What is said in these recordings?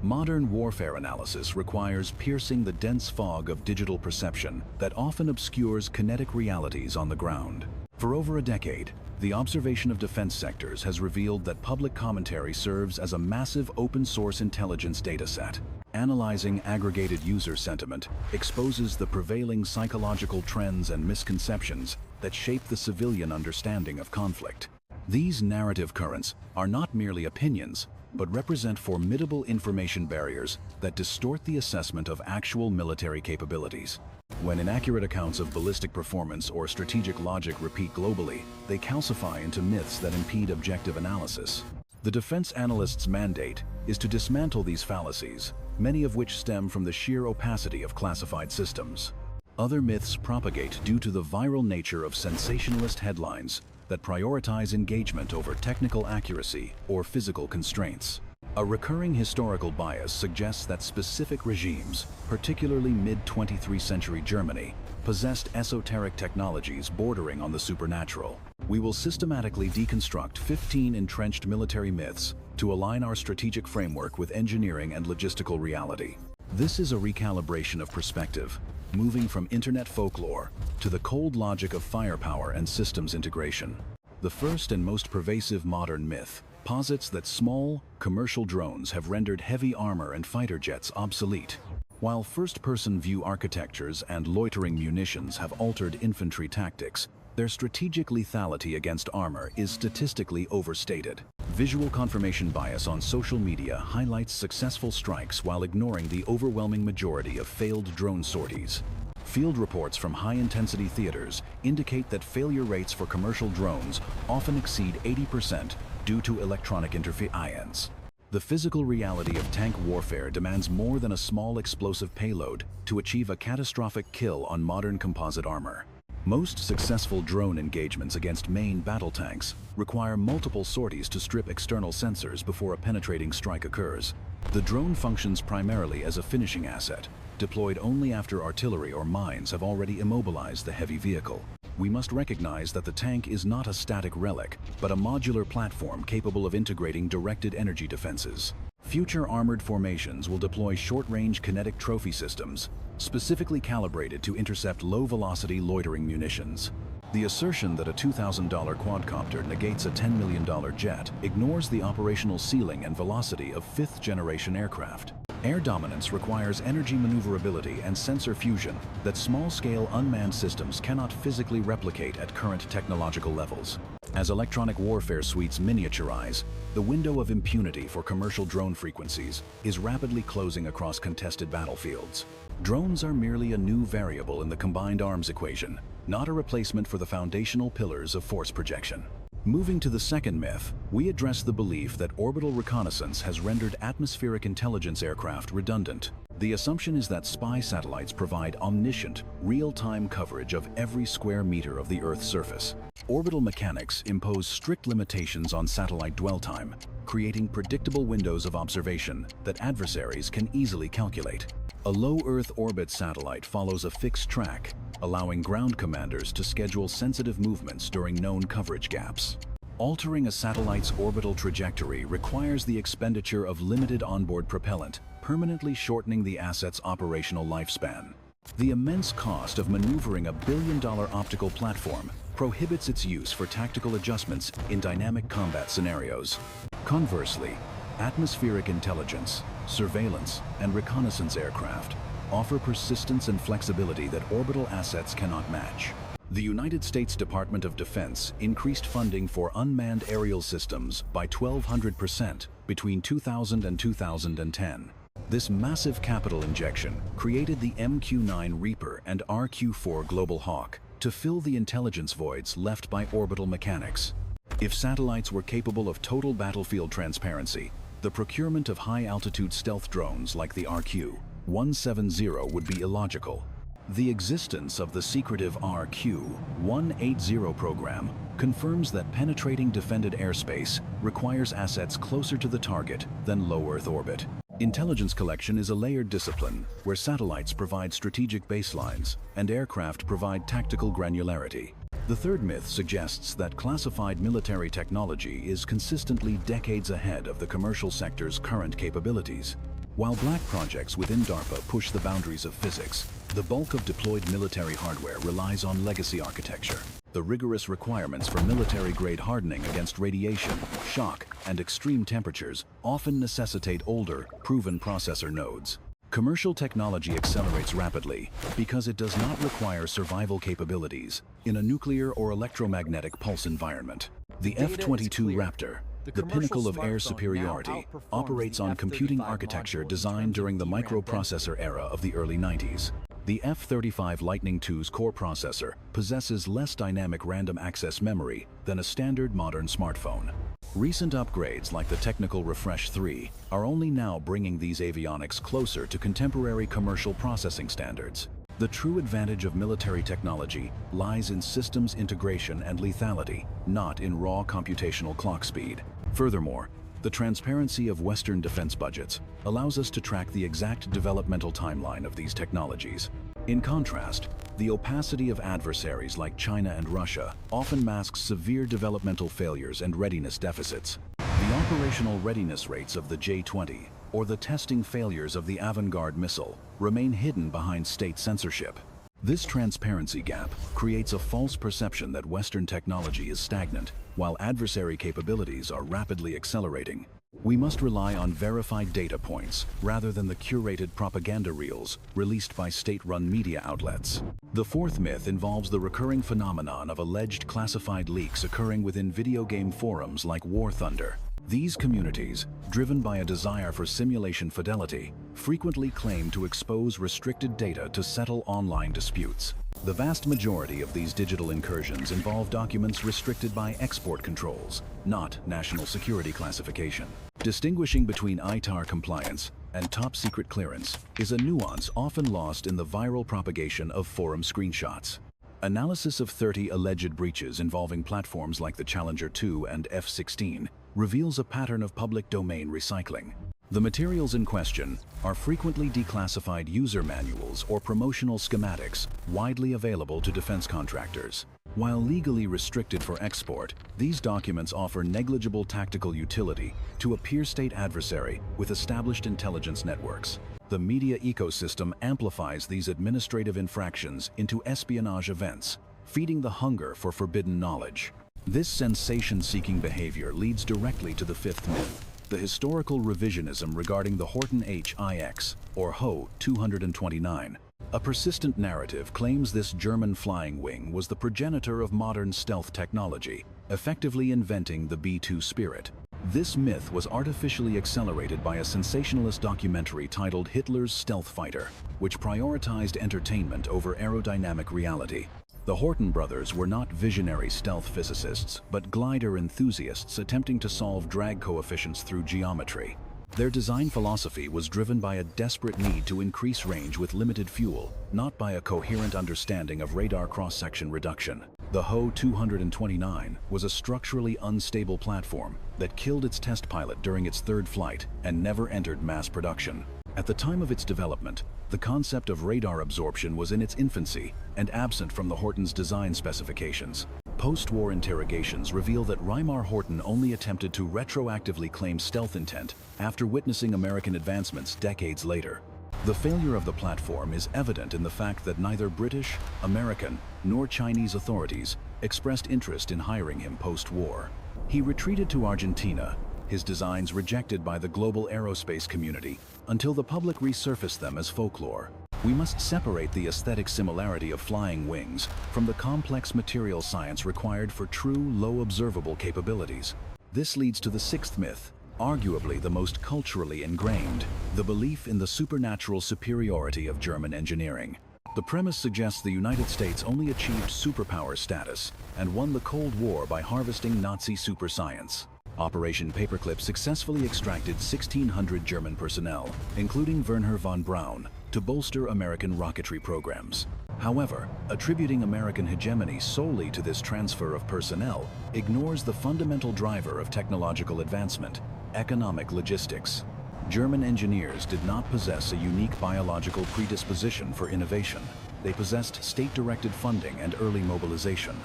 Modern warfare analysis requires piercing the dense fog of digital perception that often obscures kinetic realities on the ground. For over a decade, the observation of defense sectors has revealed that public commentary serves as a massive open-source intelligence dataset. Analyzing aggregated user sentiment exposes the prevailing psychological trends and misconceptions that shape the civilian understanding of conflict. These narrative currents are not merely opinions, but represent formidable information barriers that distort the assessment of actual military capabilities. When inaccurate accounts of ballistic performance or strategic logic repeat globally, they calcify into myths that impede objective analysis. The defense analyst's mandate is to dismantle these fallacies, many of which stem from the sheer opacity of classified systems. Other myths propagate due to the viral nature of sensationalist headlines that prioritize engagement over technical accuracy or physical constraints. A recurring historical bias suggests that specific regimes, particularly mid-23th century Germany, possessed esoteric technologies bordering on the supernatural. We will systematically deconstruct 15 entrenched military myths to align our strategic framework with engineering and logistical reality. This is a recalibration of perspective, moving from internet folklore to the cold logic of firepower and systems integration. The first and most pervasive modern myth posits that small, commercial drones have rendered heavy armor and fighter jets obsolete. While first-person view architectures and loitering munitions have altered infantry tactics, their strategic lethality against armor is statistically overstated. Visual confirmation bias on social media highlights successful strikes while ignoring the overwhelming majority of failed drone sorties. Field reports from high-intensity theaters indicate that failure rates for commercial drones often exceed 80% due to electronic interference. The physical reality of tank warfare demands more than a small explosive payload to achieve a catastrophic kill on modern composite armor. Most successful drone engagements against main battle tanks require multiple sorties to strip external sensors before a penetrating strike occurs. The drone functions primarily as a finishing asset, deployed only after artillery or mines have already immobilized the heavy vehicle. We must recognize that the tank is not a static relic, but a modular platform capable of integrating directed energy defenses. Future armored formations will deploy short-range kinetic trophy systems, specifically calibrated to intercept low-velocity loitering munitions. The assertion that a $2,000 quadcopter negates a $10 million jet ignores the operational ceiling and velocity of fifth-generation aircraft. Air dominance requires energy maneuverability and sensor fusion that small-scale unmanned systems cannot physically replicate at current technological levels. As electronic warfare suites miniaturize, the window of impunity for commercial drone frequencies is rapidly closing across contested battlefields. Drones are merely a new variable in the combined arms equation, not a replacement for the foundational pillars of force projection. Moving to the second myth, we address the belief that orbital reconnaissance has rendered atmospheric intelligence aircraft redundant. The assumption is that spy satellites provide omniscient, real-time coverage of every square meter of the Earth's surface. Orbital mechanics impose strict limitations on satellite dwell time, creating predictable windows of observation that adversaries can easily calculate. A low Earth orbit satellite follows a fixed track, allowing ground commanders to schedule sensitive movements during known coverage gaps. Altering a satellite's orbital trajectory requires the expenditure of limited onboard propellant, permanently shortening the asset's operational lifespan. The immense cost of maneuvering a billion-dollar optical platform prohibits its use for tactical adjustments in dynamic combat scenarios. Conversely, atmospheric intelligence, surveillance, and reconnaissance aircraft offer persistence and flexibility that orbital assets cannot match. The United States Department of Defense increased funding for unmanned aerial systems by 1,200% between 2000 and 2010. This massive capital injection created the MQ-9 Reaper and RQ-4 Global Hawk to fill the intelligence voids left by orbital mechanics. If satellites were capable of total battlefield transparency, the procurement of high-altitude stealth drones like the RQ-170 would be illogical. The existence of the secretive RQ-180 program confirms that penetrating defended airspace requires assets closer to the target than low Earth orbit. Intelligence collection is a layered discipline where satellites provide strategic baselines and aircraft provide tactical granularity. The third myth suggests that classified military technology is consistently decades ahead of the commercial sector's current capabilities. While black projects within DARPA push the boundaries of physics, the bulk of deployed military hardware relies on legacy architecture. The rigorous requirements for military-grade hardening against radiation, shock, and extreme temperatures often necessitate older, proven processor nodes. Commercial technology accelerates rapidly because it does not require survival capabilities in a nuclear or electromagnetic pulse environment. The F-22 Raptor, the pinnacle of air superiority, operates on computing architecture designed during the microprocessor era of the early 90s. The F-35 Lightning II's core processor possesses less dynamic random access memory than a standard modern smartphone. Recent upgrades like the Technical Refresh 3 are only now bringing these avionics closer to contemporary commercial processing standards. The true advantage of military technology lies in systems integration and lethality, not in raw computational clock speed. Furthermore, the transparency of Western defense budgets allows us to track the exact developmental timeline of these technologies. In contrast, the opacity of adversaries like China and Russia often masks severe developmental failures and readiness deficits. The operational readiness rates of the J-20 or the testing failures of the Avangard missile remain hidden behind state censorship. This transparency gap creates a false perception that Western technology is stagnant, while adversary capabilities are rapidly accelerating. We must rely on verified data points rather than the curated propaganda reels released by state-run media outlets. The fourth myth involves the recurring phenomenon of alleged classified leaks occurring within video game forums like War Thunder. These communities, driven by a desire for simulation fidelity, frequently claim to expose restricted data to settle online disputes. The vast majority of these digital incursions involve documents restricted by export controls, not national security classification. Distinguishing between ITAR compliance and top-secret clearance is a nuance often lost in the viral propagation of forum screenshots. Analysis of 30 alleged breaches involving platforms like the Challenger 2 and F-16 reveals a pattern of public domain recycling. The materials in question are frequently declassified user manuals or promotional schematics widely available to defense contractors. While legally restricted for export, these documents offer negligible tactical utility to a peer-state adversary with established intelligence networks. The media ecosystem amplifies these administrative infractions into espionage events, feeding the hunger for forbidden knowledge. This sensation-seeking behavior leads directly to the fifth myth, the historical revisionism regarding the Horton HIX, or HO-229. A persistent narrative claims this German flying wing was the progenitor of modern stealth technology, effectively inventing the B-2 Spirit. This myth was artificially accelerated by a sensationalist documentary titled Hitler's Stealth Fighter, which prioritized entertainment over aerodynamic reality. The Horton brothers were not visionary stealth physicists, but glider enthusiasts attempting to solve drag coefficients through geometry. Their design philosophy was driven by a desperate need to increase range with limited fuel, not by a coherent understanding of radar cross-section reduction. The HO-229 was a structurally unstable platform that killed its test pilot during its third flight and never entered mass production. At the time of its development, the concept of radar absorption was in its infancy and absent from the Horton's design specifications. Post-war interrogations reveal that Reimar Horton only attempted to retroactively claim stealth intent after witnessing American advancements decades later. The failure of the platform is evident in the fact that neither British, American, nor Chinese authorities expressed interest in hiring him post-war. He retreated to Argentina, his designs rejected by the global aerospace community, until the public resurfaced them as folklore. We must separate the aesthetic similarity of flying wings from the complex material science required for true, low-observable capabilities. This leads to the sixth myth, arguably the most culturally ingrained, the belief in the supernatural superiority of German engineering. The premise suggests the United States only achieved superpower status and won the Cold War by harvesting Nazi super science. Operation Paperclip successfully extracted 1,600 German personnel, including Wernher von Braun, to bolster American rocketry programs. However, attributing American hegemony solely to this transfer of personnel ignores the fundamental driver of technological advancement: economic logistics. German engineers did not possess a unique biological predisposition for innovation. They possessed state-directed funding and early mobilization.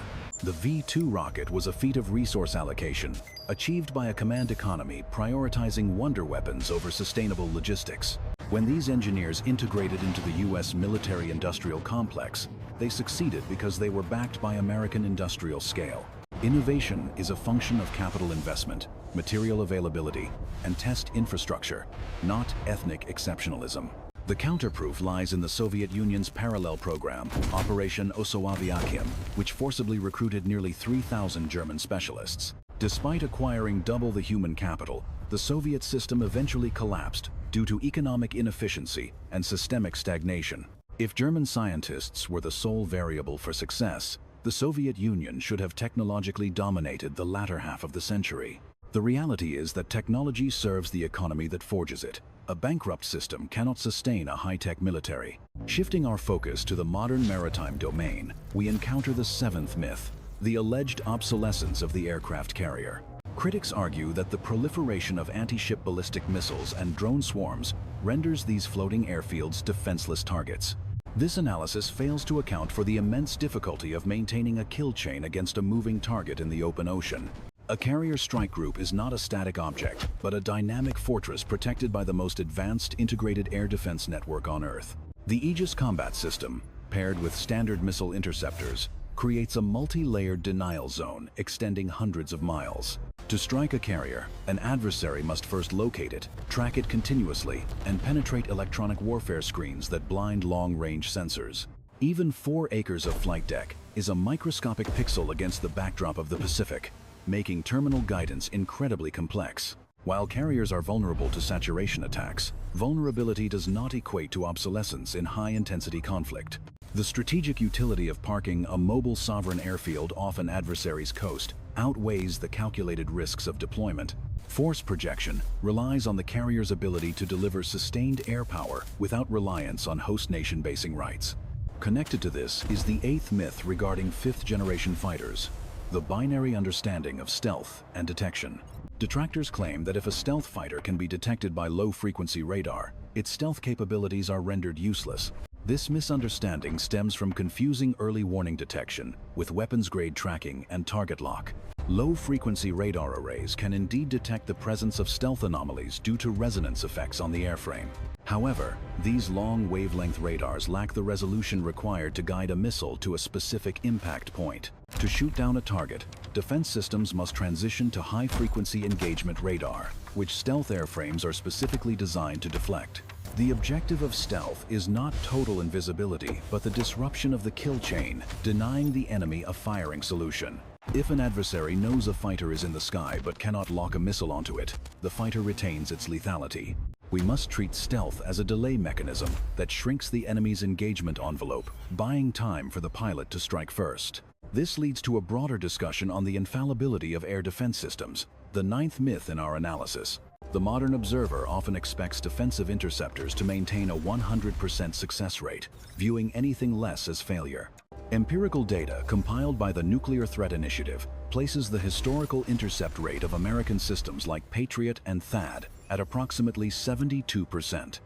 The V-2 rocket was a feat of resource allocation, achieved by a command economy prioritizing wonder weapons over sustainable logistics. When these engineers integrated into the U.S. military-industrial complex, they succeeded because they were backed by American industrial scale. Innovation is a function of capital investment, material availability, and test infrastructure, not ethnic exceptionalism. The counterproof lies in the Soviet Union's parallel program, Operation Osoaviakhim, which forcibly recruited nearly 3,000 German specialists. Despite acquiring double the human capital, the Soviet system eventually collapsed due to economic inefficiency and systemic stagnation. If German scientists were the sole variable for success, the Soviet Union should have technologically dominated the latter half of the century. The reality is that technology serves the economy that forges it. A bankrupt system cannot sustain a high-tech military. Shifting our focus to the modern maritime domain, we encounter the seventh myth, the alleged obsolescence of the aircraft carrier. Critics argue that the proliferation of anti-ship ballistic missiles and drone swarms renders these floating airfields defenseless targets. This analysis fails to account for the immense difficulty of maintaining a kill chain against a moving target in the open ocean. A carrier strike group is not a static object, but a dynamic fortress protected by the most advanced integrated air defense network on Earth. The Aegis combat system, paired with standard missile interceptors, creates a multi-layered denial zone extending hundreds of miles. To strike a carrier, an adversary must first locate it, track it continuously, and penetrate electronic warfare screens that blind long-range sensors. Even 4 acres of flight deck is a microscopic pixel against the backdrop of the Pacific, making terminal guidance incredibly complex. While carriers are vulnerable to saturation attacks, vulnerability does not equate to obsolescence in high-intensity conflict. The strategic utility of parking a mobile sovereign airfield off an adversary's coast outweighs the calculated risks of deployment. Force projection relies on the carrier's ability to deliver sustained air power without reliance on host nation basing rights. Connected to this is the 8th myth regarding 5th-generation fighters, the binary understanding of stealth and detection. Detractors claim that if a stealth fighter can be detected by low-frequency radar, its stealth capabilities are rendered useless. This misunderstanding stems from confusing early warning detection with weapons-grade tracking and target lock. Low-frequency radar arrays can indeed detect the presence of stealth anomalies due to resonance effects on the airframe. However, these long-wavelength radars lack the resolution required to guide a missile to a specific impact point. To shoot down a target, defense systems must transition to high-frequency engagement radar, which stealth airframes are specifically designed to deflect. The objective of stealth is not total invisibility, but the disruption of the kill chain, denying the enemy a firing solution. If an adversary knows a fighter is in the sky but cannot lock a missile onto it, the fighter retains its lethality. We must treat stealth as a delay mechanism that shrinks the enemy's engagement envelope, buying time for the pilot to strike first. This leads to a broader discussion on the infallibility of air defense systems, the 9th myth in our analysis. The modern observer often expects defensive interceptors to maintain a 100% success rate, viewing anything less as failure. Empirical data compiled by the Nuclear Threat Initiative places the historical intercept rate of American systems like Patriot and THAAD at approximately 72%.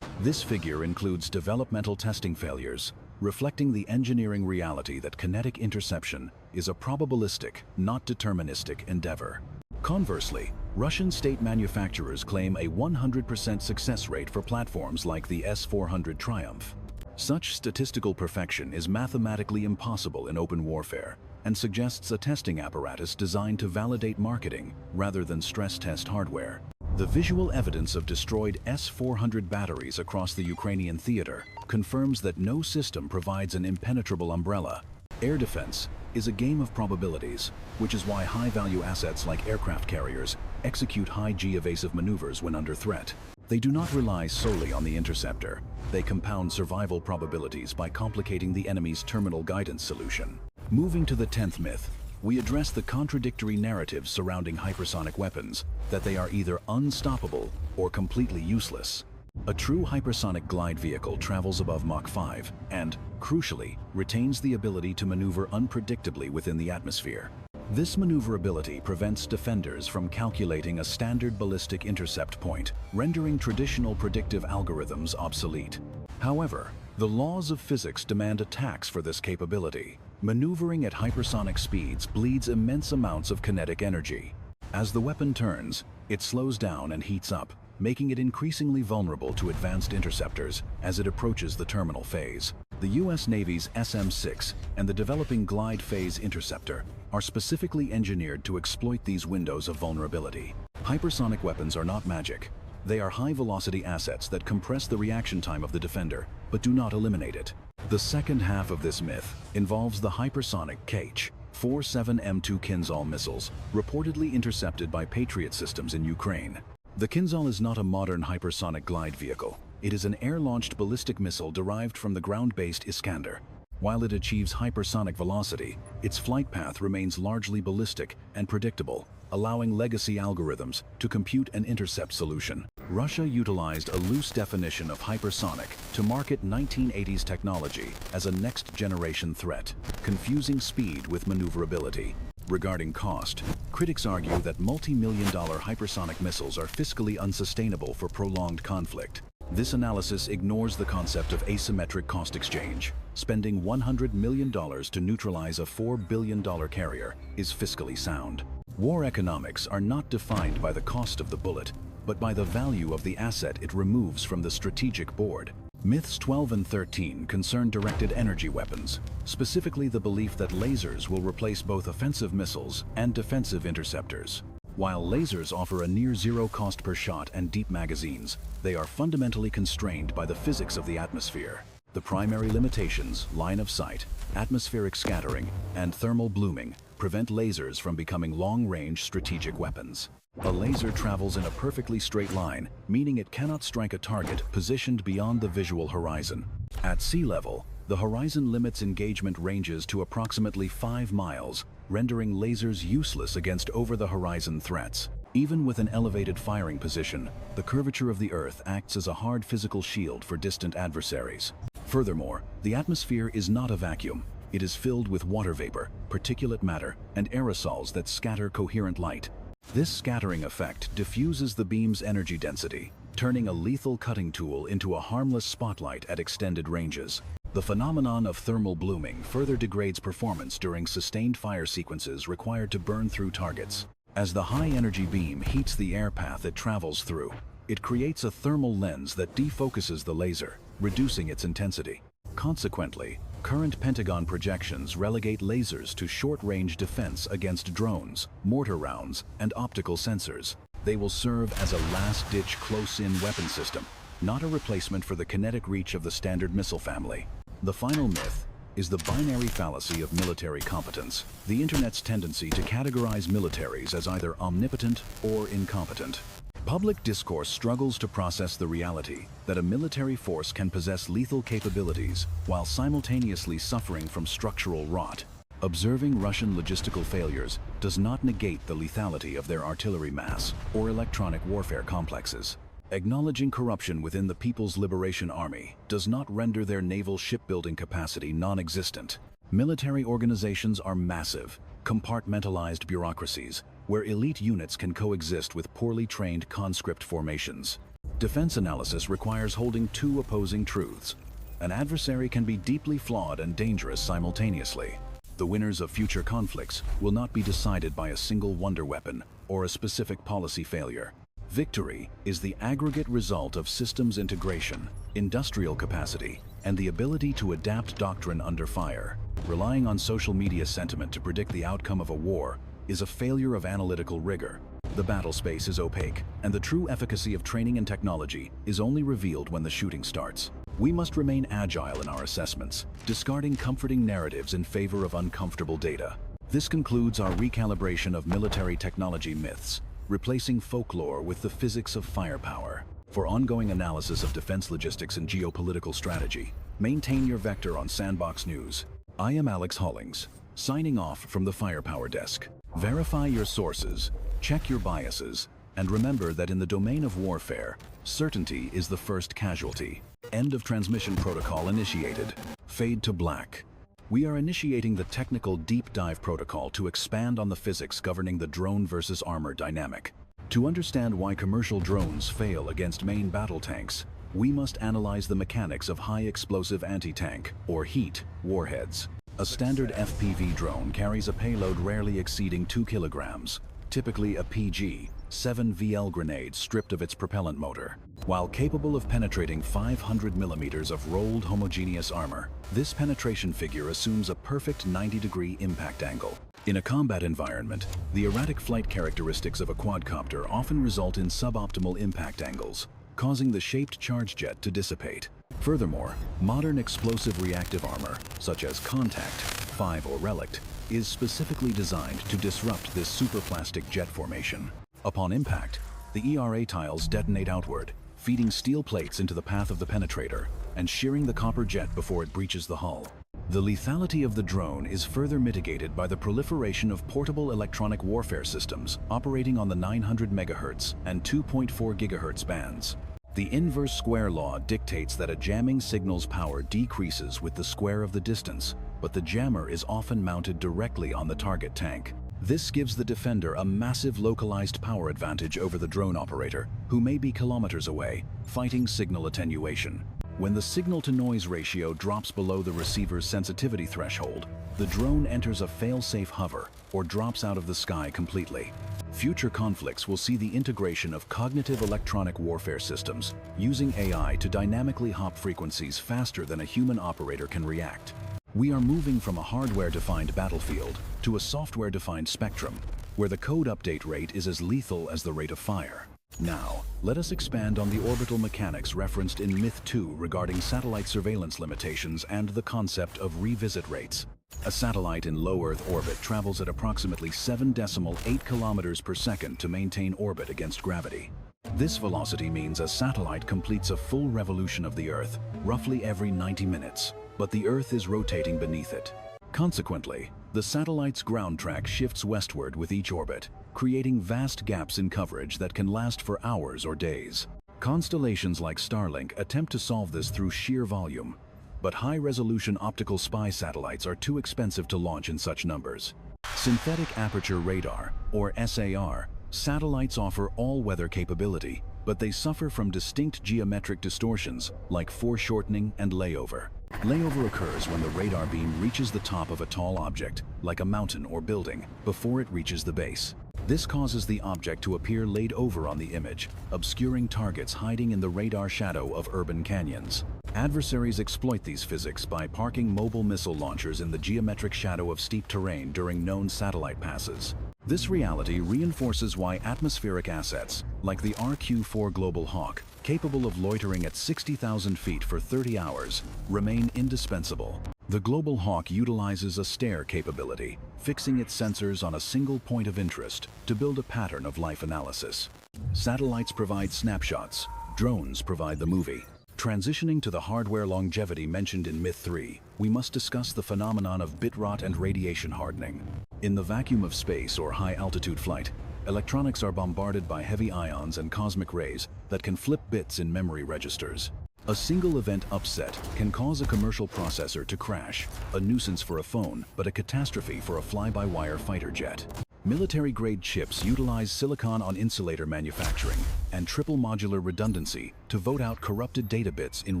This figure includes developmental testing failures, reflecting the engineering reality that kinetic interception is a probabilistic, not deterministic endeavor. Conversely, Russian state manufacturers claim a 100% success rate for platforms like the S-400 Triumph. Such statistical perfection is mathematically impossible in open warfare and suggests a testing apparatus designed to validate marketing rather than stress test hardware. The visual evidence of destroyed S-400 batteries across the Ukrainian theater confirms that no system provides an impenetrable umbrella. Air defense is a game of probabilities, which is why high-value assets like aircraft carriers execute high-G evasive maneuvers when under threat. They do not rely solely on the interceptor. They compound survival probabilities by complicating the enemy's terminal guidance solution. Moving to the 10th myth, we address the contradictory narratives surrounding hypersonic weapons, that they are either unstoppable or completely useless. A true hypersonic glide vehicle travels above Mach 5 and, crucially, retains the ability to maneuver unpredictably within the atmosphere. This maneuverability prevents defenders from calculating a standard ballistic intercept point, rendering traditional predictive algorithms obsolete. However, the laws of physics demand a tax for this capability. Maneuvering at hypersonic speeds bleeds immense amounts of kinetic energy. As the weapon turns, it slows down and heats up, making it increasingly vulnerable to advanced interceptors as it approaches the terminal phase. The U.S. Navy's SM-6 and the developing Glide Phase Interceptor are specifically engineered to exploit these windows of vulnerability. Hypersonic weapons are not magic. They are high-velocity assets that compress the reaction time of the defender, but do not eliminate it. The second half of this myth involves the hypersonic Kh-47M2 Kinzhal missiles, reportedly intercepted by Patriot systems in Ukraine. The Kinzhal is not a modern hypersonic glide vehicle. It is an air-launched ballistic missile derived from the ground-based Iskander. While it achieves hypersonic velocity, its flight path remains largely ballistic and predictable, allowing legacy algorithms to compute an intercept solution. Russia utilized a loose definition of hypersonic to market 1980s technology as a next-generation threat, confusing speed with maneuverability. Regarding cost, critics argue that multi-million-dollar hypersonic missiles are fiscally unsustainable for prolonged conflict. This analysis ignores the concept of asymmetric cost exchange. Spending $100 million to neutralize a $4 billion carrier is fiscally sound. War economics are not defined by the cost of the bullet, but by the value of the asset it removes from the strategic board. Myths 12 and 13 concern directed energy weapons, specifically the belief that lasers will replace both offensive missiles and defensive interceptors. While lasers offer a near-zero cost per shot and deep magazines, they are fundamentally constrained by the physics of the atmosphere. The primary limitations, line of sight, atmospheric scattering, and thermal blooming, prevent lasers from becoming long-range strategic weapons. A laser travels in a perfectly straight line, meaning it cannot strike a target positioned beyond the visual horizon. At sea level, the horizon limits engagement ranges to approximately 5 miles, rendering lasers useless against over-the-horizon threats. Even with an elevated firing position, the curvature of the Earth acts as a hard physical shield for distant adversaries. Furthermore, the atmosphere is not a vacuum. It is filled with water vapor, particulate matter, and aerosols that scatter coherent light. This scattering effect diffuses the beam's energy density, turning a lethal cutting tool into a harmless spotlight at extended ranges. The phenomenon of thermal blooming further degrades performance during sustained fire sequences required to burn through targets. As the high-energy beam heats the air path it travels through, it creates a thermal lens that defocuses the laser, reducing its intensity. Consequently, current Pentagon projections relegate lasers to short-range defense against drones, mortar rounds, and optical sensors. They will serve as a last-ditch close-in weapon system, not a replacement for the kinetic reach of the standard missile family. The final myth is the binary fallacy of military competence, the Internet's tendency to categorize militaries as either omnipotent or incompetent. Public discourse struggles to process the reality that a military force can possess lethal capabilities while simultaneously suffering from structural rot. Observing Russian logistical failures does not negate the lethality of their artillery mass or electronic warfare complexes. Acknowledging corruption within the People's Liberation Army does not render their naval shipbuilding capacity non-existent. Military organizations are massive, compartmentalized bureaucracies where elite units can coexist with poorly trained conscript formations. Defense analysis requires holding two opposing truths. An adversary can be deeply flawed and dangerous simultaneously. The winners of future conflicts will not be decided by a single wonder weapon or a specific policy failure. Victory is the aggregate result of systems integration, industrial capacity, and the ability to adapt doctrine under fire. Relying on social media sentiment to predict the outcome of a war is a failure of analytical rigor. The battle space is opaque, and the true efficacy of training and technology is only revealed when the shooting starts. We must remain agile in our assessments, discarding comforting narratives in favor of uncomfortable data. This concludes our recalibration of military technology myths, replacing folklore with the physics of firepower. For ongoing analysis of defense logistics and geopolitical strategy, maintain your vector on Sandbox News. I am Alex Hollings, signing off from the Firepower Desk. Verify your sources, check your biases, and remember that in the domain of warfare, certainty is the first casualty. End of transmission protocol initiated. Fade to black. We are initiating the technical deep dive protocol to expand on the physics governing the drone versus armor dynamic. To understand why commercial drones fail against main battle tanks, we must analyze the mechanics of high explosive anti-tank, or HEAT, warheads. A standard FPV drone carries a payload rarely exceeding 2 kilograms, typically a PG, 7 VL grenade stripped of its propellant motor. While capable of penetrating 500 millimeters of rolled homogeneous armor, this penetration figure assumes a perfect 90-degree impact angle. In a combat environment, the erratic flight characteristics of a quadcopter often result in suboptimal impact angles, causing the shaped charge jet to dissipate. Furthermore, modern explosive reactive armor, such as Contact, 5 or Relict, is specifically designed to disrupt this superplastic jet formation. Upon impact, the ERA tiles detonate outward, feeding steel plates into the path of the penetrator and shearing the copper jet before it breaches the hull. The lethality of the drone is further mitigated by the proliferation of portable electronic warfare systems operating on the 900 MHz and 2.4 GHz bands. The inverse square law dictates that a jamming signal's power decreases with the square of the distance, but the jammer is often mounted directly on the target tank. This gives the defender a massive localized power advantage over the drone operator, who may be kilometers away, fighting signal attenuation. When the signal-to-noise ratio drops below the receiver's sensitivity threshold, the drone enters a fail-safe hover or drops out of the sky completely. Future conflicts will see the integration of cognitive electronic warfare systems using AI to dynamically hop frequencies faster than a human operator can react. We are moving from a hardware-defined battlefield to a software-defined spectrum, where the code update rate is as lethal as the rate of fire. Now, let us expand on the orbital mechanics referenced in Myth 2 regarding satellite surveillance limitations and the concept of revisit rates. A satellite in low Earth orbit travels at approximately 7.8 kilometers per second to maintain orbit against gravity. This velocity means a satellite completes a full revolution of the Earth, roughly every 90 minutes, but the Earth is rotating beneath it. Consequently, the satellite's ground track shifts westward with each orbit, creating vast gaps in coverage that can last for hours or days. Constellations like Starlink attempt to solve this through sheer volume, but high-resolution optical spy satellites are too expensive to launch in such numbers. Synthetic aperture radar, or SAR, satellites offer all-weather capability, but they suffer from distinct geometric distortions like foreshortening and layover. Layover occurs when the radar beam reaches the top of a tall object, like a mountain or building, before it reaches the base. This causes the object to appear laid over on the image, obscuring targets hiding in the radar shadow of urban canyons. Adversaries exploit these physics by parking mobile missile launchers in the geometric shadow of steep terrain during known satellite passes. This reality reinforces why atmospheric assets, like the RQ-4 Global Hawk, capable of loitering at 60,000 feet for 30 hours, remain indispensable. The Global Hawk utilizes a stare capability, fixing its sensors on a single point of interest to build a pattern of life analysis. Satellites provide snapshots, drones provide the movie. Transitioning to the hardware longevity mentioned in Myth 3, we must discuss the phenomenon of bit rot and radiation hardening. In the vacuum of space or high-altitude flight, electronics are bombarded by heavy ions and cosmic rays that can flip bits in memory registers. A single event upset can cause a commercial processor to crash, a nuisance for a phone, but a catastrophe for a fly-by-wire fighter jet. Military-grade chips utilize silicon-on-insulator manufacturing and triple modular redundancy to vote out corrupted data bits in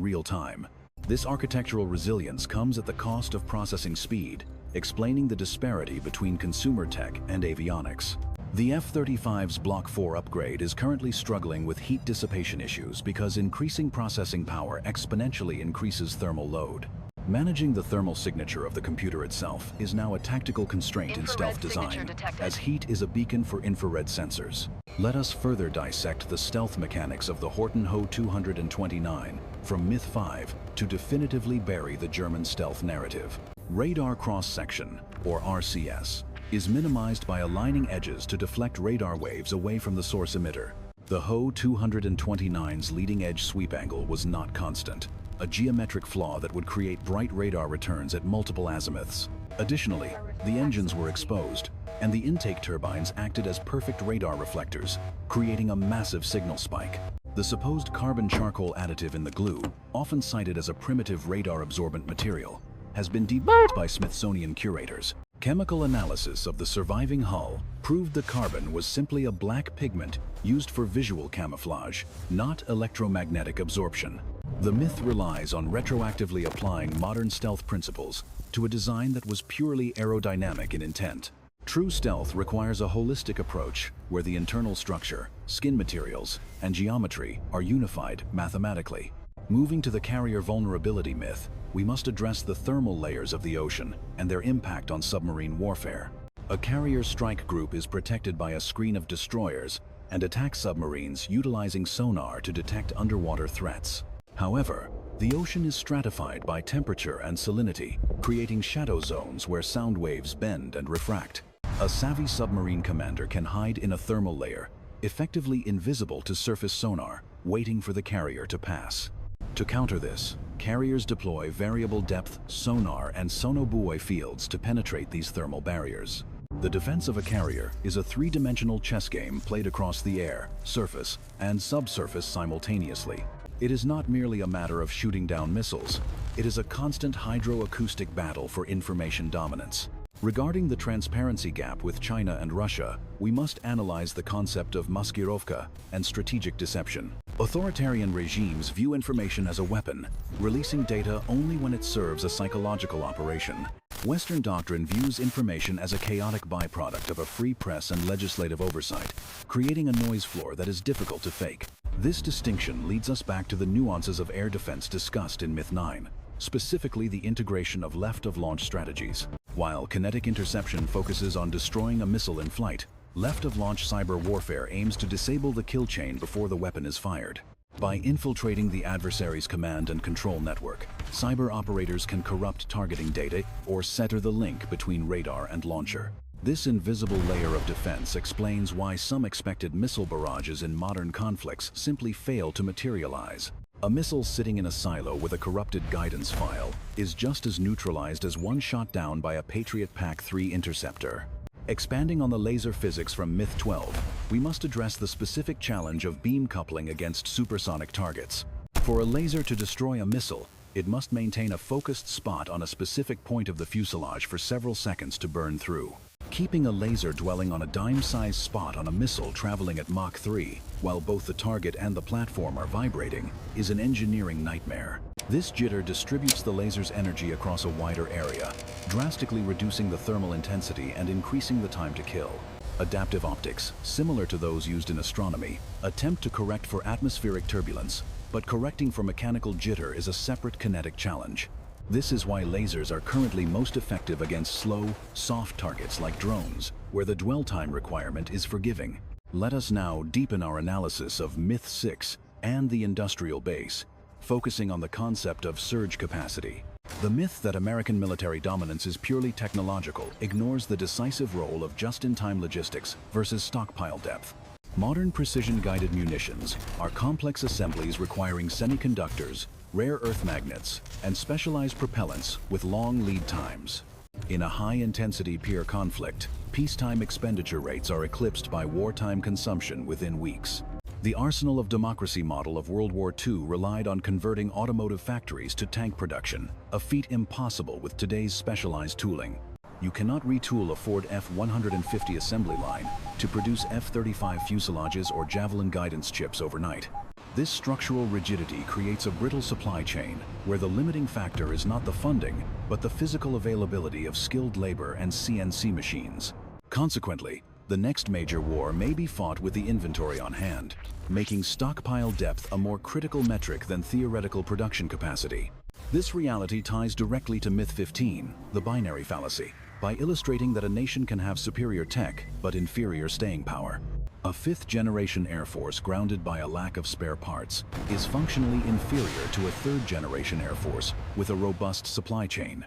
real time. This architectural resilience comes at the cost of processing speed, explaining the disparity between consumer tech and avionics. The F-35's Block 4 upgrade is currently struggling with heat dissipation issues because increasing processing power exponentially increases thermal load. Managing the thermal signature of the computer itself is now a tactical constraint in stealth design, as heat is a beacon for infrared sensors. Let us further dissect the stealth mechanics of the Horton Ho 229 from Myth 5 to definitively bury the German stealth narrative. Radar cross-section, or RCS, is minimized by aligning edges to deflect radar waves away from the source emitter. The Ho 229's leading-edge sweep angle was not constant, a geometric flaw that would create bright radar returns at multiple azimuths. Additionally, the engines were exposed, and the intake turbines acted as perfect radar reflectors, creating a massive signal spike. The supposed carbon charcoal additive in the glue, often cited as a primitive radar-absorbent material, has been debunked by Smithsonian curators. Chemical analysis of the surviving hull proved the carbon was simply a black pigment used for visual camouflage, not electromagnetic absorption. The myth relies on retroactively applying modern stealth principles to a design that was purely aerodynamic in intent. True stealth requires a holistic approach where the internal structure, skin materials, and geometry are unified mathematically. Moving to the carrier vulnerability myth, we must address the thermal layers of the ocean and their impact on submarine warfare. A carrier strike group is protected by a screen of destroyers and attacks submarines utilizing sonar to detect underwater threats. However, the ocean is stratified by temperature and salinity, creating shadow zones where sound waves bend and refract. A savvy submarine commander can hide in a thermal layer, effectively invisible to surface sonar, waiting for the carrier to pass. To counter this, carriers deploy variable depth sonar and sonobuoy fields to penetrate these thermal barriers. The defense of a carrier is a three-dimensional chess game played across the air, surface, and subsurface simultaneously. It is not merely a matter of shooting down missiles, it is a constant hydroacoustic battle for information dominance. Regarding the transparency gap with China and Russia, we must analyze the concept of maskirovka and strategic deception. Authoritarian regimes view information as a weapon, releasing data only when it serves a psychological operation. Western doctrine views information as a chaotic byproduct of a free press and legislative oversight, creating a noise floor that is difficult to fake. This distinction leads us back to the nuances of air defense discussed in Myth 9, specifically the integration of left-of-launch strategies. While kinetic interception focuses on destroying a missile in flight, left-of-launch cyber warfare aims to disable the kill chain before the weapon is fired. By infiltrating the adversary's command and control network, cyber operators can corrupt targeting data or sever the link between radar and launcher. This invisible layer of defense explains why some expected missile barrages in modern conflicts simply fail to materialize. A missile sitting in a silo with a corrupted guidance file is just as neutralized as one shot down by a Patriot PAC-3 interceptor. Expanding on the laser physics from Myth 12, we must address the specific challenge of beam coupling against supersonic targets. For a laser to destroy a missile, it must maintain a focused spot on a specific point of the fuselage for several seconds to burn through. Keeping a laser dwelling on a dime-sized spot on a missile traveling at Mach 3, while both the target and the platform are vibrating, is an engineering nightmare. This jitter distributes the laser's energy across a wider area, drastically reducing the thermal intensity and increasing the time to kill. Adaptive optics, similar to those used in astronomy, attempt to correct for atmospheric turbulence, but correcting for mechanical jitter is a separate kinetic challenge. This is why lasers are currently most effective against slow, soft targets like drones, where the dwell time requirement is forgiving. Let us now deepen our analysis of Myth 6 and the industrial base, focusing on the concept of surge capacity. The myth that American military dominance is purely technological ignores the decisive role of just-in-time logistics versus stockpile depth. Modern precision-guided munitions are complex assemblies requiring semiconductors, rare earth magnets, and specialized propellants with long lead times. In a high-intensity peer conflict, peacetime expenditure rates are eclipsed by wartime consumption within weeks. The arsenal of democracy model of World War II relied on converting automotive factories to tank production, a feat impossible with today's specialized tooling. You cannot retool a Ford F-150 assembly line to produce F-35 fuselages or Javelin guidance chips overnight. This structural rigidity creates a brittle supply chain where the limiting factor is not the funding, but the physical availability of skilled labor and CNC machines. Consequently, the next major war may be fought with the inventory on hand, making stockpile depth a more critical metric than theoretical production capacity. This reality ties directly to Myth 15, the binary fallacy, by illustrating that a nation can have superior tech but inferior staying power. A fifth-generation Air Force grounded by a lack of spare parts is functionally inferior to a third-generation Air Force with a robust supply chain.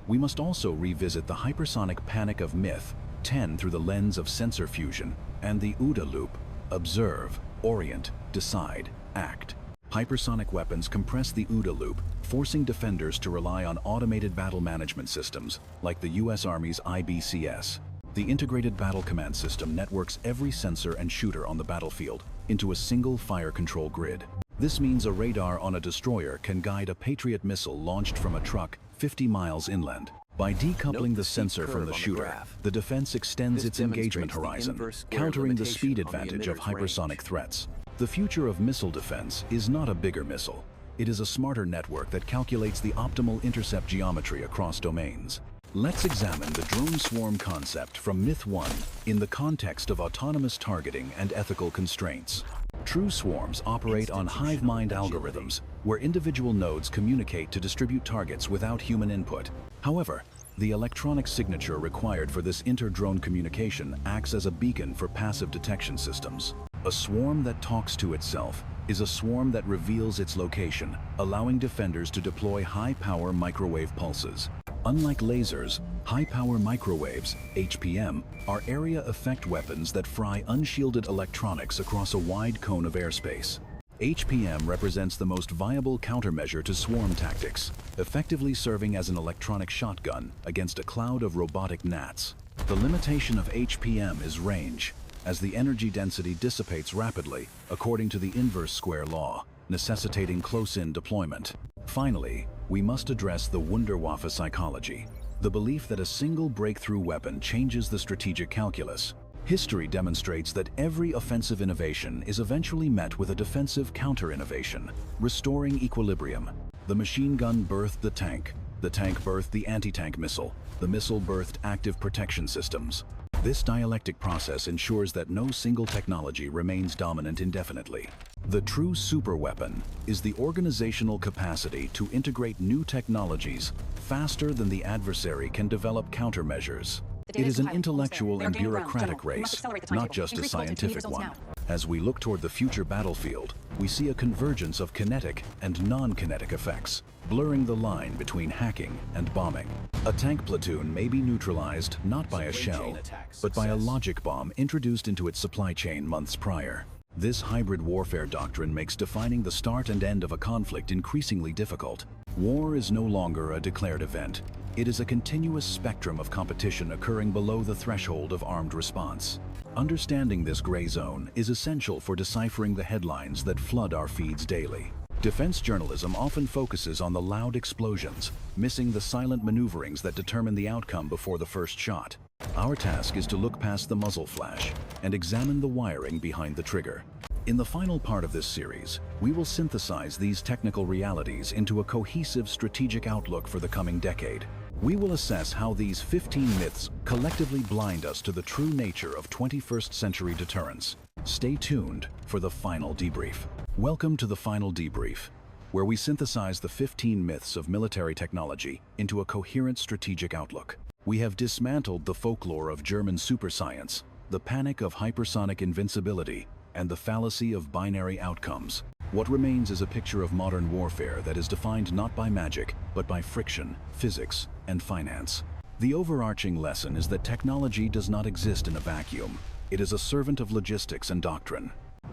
We must also revisit the hypersonic panic of Myth 10 through the lens of sensor fusion and the OODA loop: observe, orient, decide, act. Hypersonic weapons compress the OODA loop, forcing defenders to rely on automated battle management systems like the U.S. Army's IBCS. The Integrated Battle Command System networks every sensor and shooter on the battlefield into a single fire control grid. This means a radar on a destroyer can guide a Patriot missile launched from a truck 50 miles inland. By decoupling the sensor from the shooter, the defense extends its engagement horizon, countering the speed advantage of hypersonic threats. The future of missile defense is not a bigger missile. It is a smarter network that calculates the optimal intercept geometry across domains. Let's examine the drone swarm concept from Myth 1 in the context of autonomous targeting and ethical constraints. True swarms operate on hive mind algorithms, where individual nodes communicate to distribute targets without human input. However, the electronic signature required for this inter-drone communication acts as a beacon for passive detection systems. A swarm that talks to itself is a swarm that reveals its location, allowing defenders to deploy high-power microwave pulses. Unlike lasers, high-power microwaves, HPM, are area effect weapons that fry unshielded electronics across a wide cone of airspace. HPM represents the most viable countermeasure to swarm tactics, effectively serving as an electronic shotgun against a cloud of robotic gnats. The limitation of HPM is range, as the energy density dissipates rapidly according to the inverse square law, necessitating close-in deployment. Finally, we must address the Wunderwaffe psychology, the belief that a single breakthrough weapon changes the strategic calculus. History demonstrates that every offensive innovation is eventually met with a defensive counter-innovation, restoring equilibrium. The machine gun birthed the tank birthed the anti-tank missile, the missile birthed active protection systems. This dialectic process ensures that no single technology remains dominant indefinitely. The true superweapon is the organizational capacity to integrate new technologies faster than the adversary can develop countermeasures. It is an intellectual and bureaucratic race, not just a scientific one. As we look toward the future battlefield, we see a convergence of kinetic and non-kinetic effects, blurring the line between hacking and bombing. A tank platoon may be neutralized not by a shell, but by a logic bomb introduced into its supply chain months prior. This hybrid warfare doctrine makes defining the start and end of a conflict increasingly difficult. War is no longer a declared event. It is a continuous spectrum of competition occurring below the threshold of armed response. Understanding this gray zone is essential for deciphering the headlines that flood our feeds daily. Defense journalism often focuses on the loud explosions, missing the silent maneuverings that determine the outcome before the first shot. Our task is to look past the muzzle flash and examine the wiring behind the trigger. In the final part of this series, we will synthesize these technical realities into a cohesive strategic outlook for the coming decade. We will assess how these 15 myths collectively blind us to the true nature of 21st century deterrence. Stay tuned for the final debrief. Welcome to the final debrief, where we synthesize the 15 myths of military technology into a coherent strategic outlook. We have dismantled the folklore of German superscience, the panic of hypersonic invincibility, and the fallacy of binary outcomes. What remains is a picture of modern warfare that is defined not by magic, but by friction, physics, and finance. The overarching lesson is that technology does not exist in a vacuum. It is a servant of logistics and doctrine.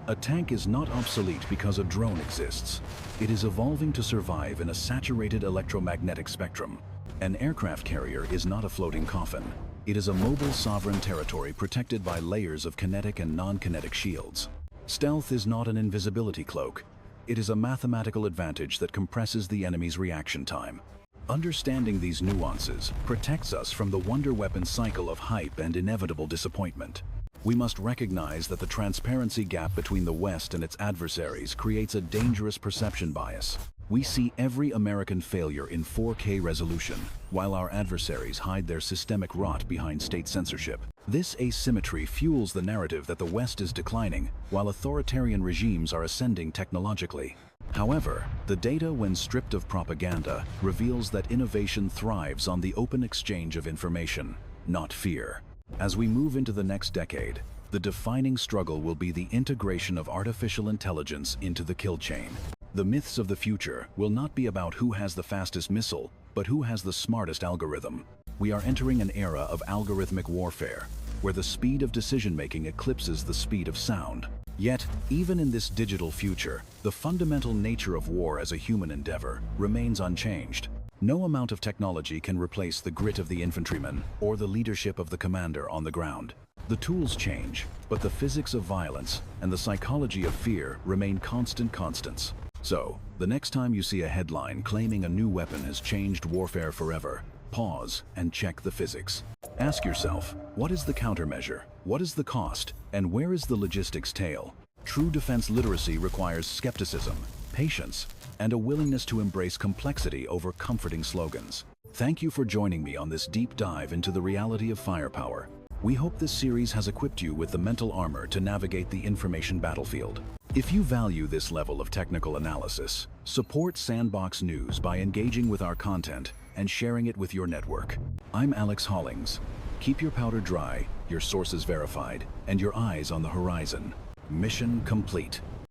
A tank is not obsolete because a drone exists. It is evolving to survive in a saturated electromagnetic spectrum. An aircraft carrier is not a floating coffin. It is a mobile sovereign territory protected by layers of kinetic and non-kinetic shields. Stealth is not an invisibility cloak. It is a mathematical advantage that compresses the enemy's reaction time. Understanding these nuances protects us from the wonder weapon cycle of hype and inevitable disappointment. We must recognize that the transparency gap between the West and its adversaries creates a dangerous perception bias. We see every American failure in 4K resolution, while our adversaries hide their systemic rot behind state censorship. This asymmetry fuels the narrative that the West is declining, while authoritarian regimes are ascending technologically. However, the data, when stripped of propaganda, reveals that innovation thrives on the open exchange of information, not fear. As we move into the next decade, the defining struggle will be the integration of artificial intelligence into the kill chain. The myths of the future will not be about who has the fastest missile, but who has the smartest algorithm. We are entering an era of algorithmic warfare, where the speed of decision-making eclipses the speed of sound. Yet, even in this digital future, the fundamental nature of war as a human endeavor remains unchanged. No amount of technology can replace the grit of the infantryman or the leadership of the commander on the ground. The tools change, but the physics of violence and the psychology of fear remain constant constants. So, the next time you see a headline claiming a new weapon has changed warfare forever, pause and check the physics. Ask yourself, what is the countermeasure? What is the cost? And where is the logistics tail? True defense literacy requires skepticism, patience, and a willingness to embrace complexity over comforting slogans. Thank you for joining me on this deep dive into the reality of firepower. We hope this series has equipped you with the mental armor to navigate the information battlefield. If you value this level of technical analysis, support Sandbox News by engaging with our content and sharing it with your network. I'm Alex Hollings. Keep your powder dry, your sources verified, and your eyes on the horizon. Mission complete.